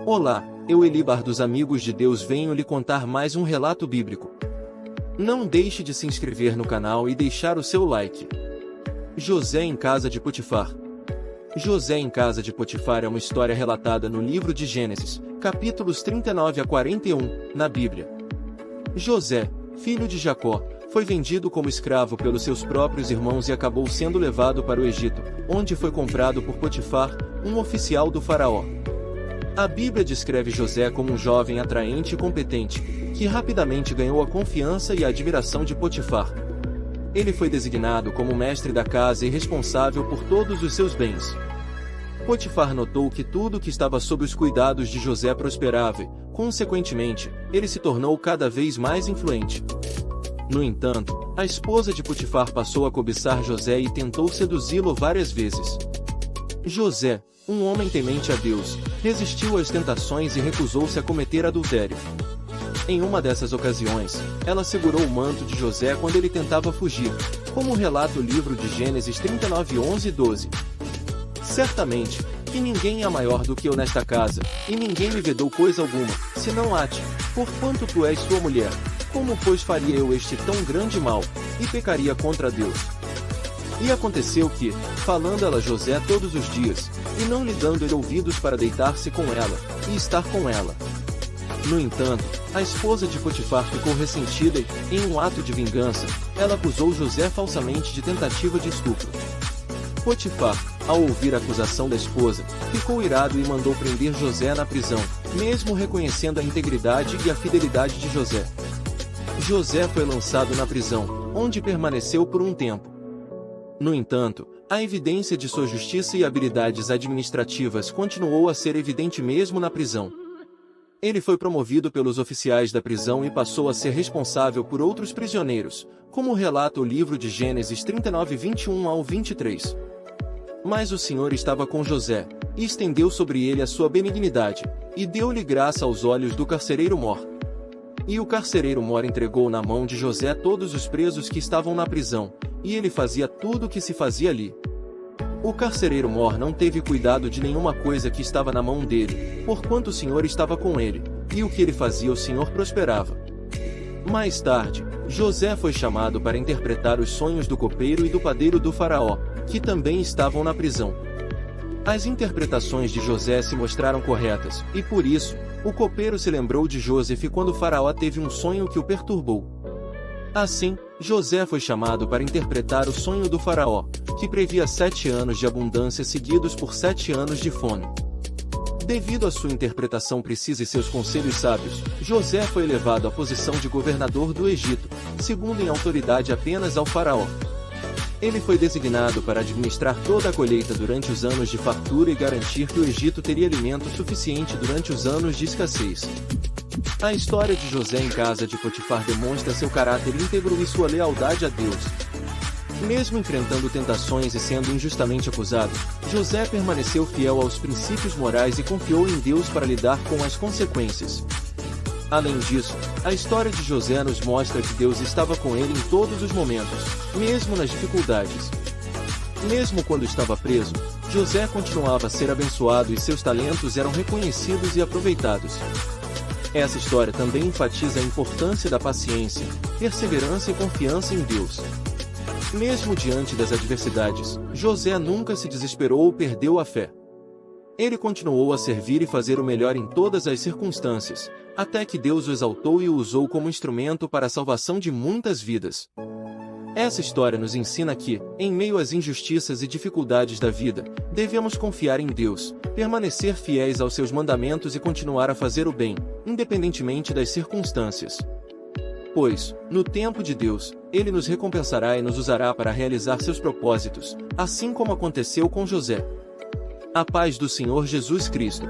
Olá, eu Elibar dos Amigos de Deus venho lhe contar mais um relato bíblico. Não deixe de se inscrever no canal e deixar o seu like. José em casa de Potifar. José em casa de Potifar é uma história relatada no livro de Gênesis, capítulos 39 a 41, na Bíblia. José, filho de Jacó, foi vendido como escravo pelos seus próprios irmãos e acabou sendo levado para o Egito, onde foi comprado por Potifar, um oficial do faraó. A Bíblia descreve José como um jovem atraente e competente, que rapidamente ganhou a confiança e a admiração de Potifar. Ele foi designado como mestre da casa e responsável por todos os seus bens. Potifar notou que tudo que estava sob os cuidados de José prosperava e, consequentemente, ele se tornou cada vez mais influente. No entanto, a esposa de Potifar passou a cobiçar José e tentou seduzi-lo várias vezes. José, um homem temente a Deus, resistiu às tentações e recusou-se a cometer adultério. Em uma dessas ocasiões, ela segurou o manto de José quando ele tentava fugir, como relata o livro de Gênesis 39, 11 e 12. Certamente, que ninguém é maior do que eu nesta casa, e ninguém me vedou coisa alguma, senão a ti, porquanto tu és sua mulher. Como pois faria eu este tão grande mal, e pecaria contra Deus? E aconteceu que, falando ela a José todos os dias, e não lhe dando ele ouvidos para deitar-se com ela, e estar com ela. No entanto, a esposa de Potifar ficou ressentida e, em um ato de vingança, ela acusou José falsamente de tentativa de estupro. Potifar, ao ouvir a acusação da esposa, ficou irado e mandou prender José na prisão, mesmo reconhecendo a integridade e a fidelidade de José. José foi lançado na prisão, onde permaneceu por um tempo. No entanto, a evidência de sua justiça e habilidades administrativas continuou a ser evidente mesmo na prisão. Ele foi promovido pelos oficiais da prisão e passou a ser responsável por outros prisioneiros, como relata o livro de Gênesis 39, 21 ao 23. Mas o Senhor estava com José, e estendeu sobre ele a sua benignidade, e deu-lhe graça aos olhos do carcereiro mor. E o carcereiro mor entregou na mão de José todos os presos que estavam na prisão, e ele fazia tudo o que se fazia ali. O carcereiro mor não teve cuidado de nenhuma coisa que estava na mão dele, porquanto o Senhor estava com ele, e o que ele fazia o Senhor prosperava. Mais tarde, José foi chamado para interpretar os sonhos do copeiro e do padeiro do faraó, que também estavam na prisão. As interpretações de José se mostraram corretas, e por isso, o copeiro se lembrou de José quando o faraó teve um sonho que o perturbou. Assim, José foi chamado para interpretar o sonho do faraó, que previa 7 anos de abundância seguidos por 7 anos de fome. Devido à sua interpretação precisa e seus conselhos sábios, José foi elevado à posição de governador do Egito, segundo em autoridade apenas ao faraó. Ele foi designado para administrar toda a colheita durante os anos de fartura e garantir que o Egito teria alimento suficiente durante os anos de escassez. A história de José em casa de Potifar demonstra seu caráter íntegro e sua lealdade a Deus. Mesmo enfrentando tentações e sendo injustamente acusado, José permaneceu fiel aos princípios morais e confiou em Deus para lidar com as consequências. Além disso, a história de José nos mostra que Deus estava com ele em todos os momentos, mesmo nas dificuldades. Mesmo quando estava preso, José continuava a ser abençoado e seus talentos eram reconhecidos e aproveitados. Essa história também enfatiza a importância da paciência, perseverança e confiança em Deus. Mesmo diante das adversidades, José nunca se desesperou ou perdeu a fé. Ele continuou a servir e fazer o melhor em todas as circunstâncias, até que Deus o exaltou e o usou como instrumento para a salvação de muitas vidas. Essa história nos ensina que, em meio às injustiças e dificuldades da vida, devemos confiar em Deus, permanecer fiéis aos seus mandamentos e continuar a fazer o bem, independentemente das circunstâncias. Pois, no tempo de Deus, Ele nos recompensará e nos usará para realizar seus propósitos, assim como aconteceu com José. A paz do Senhor Jesus Cristo.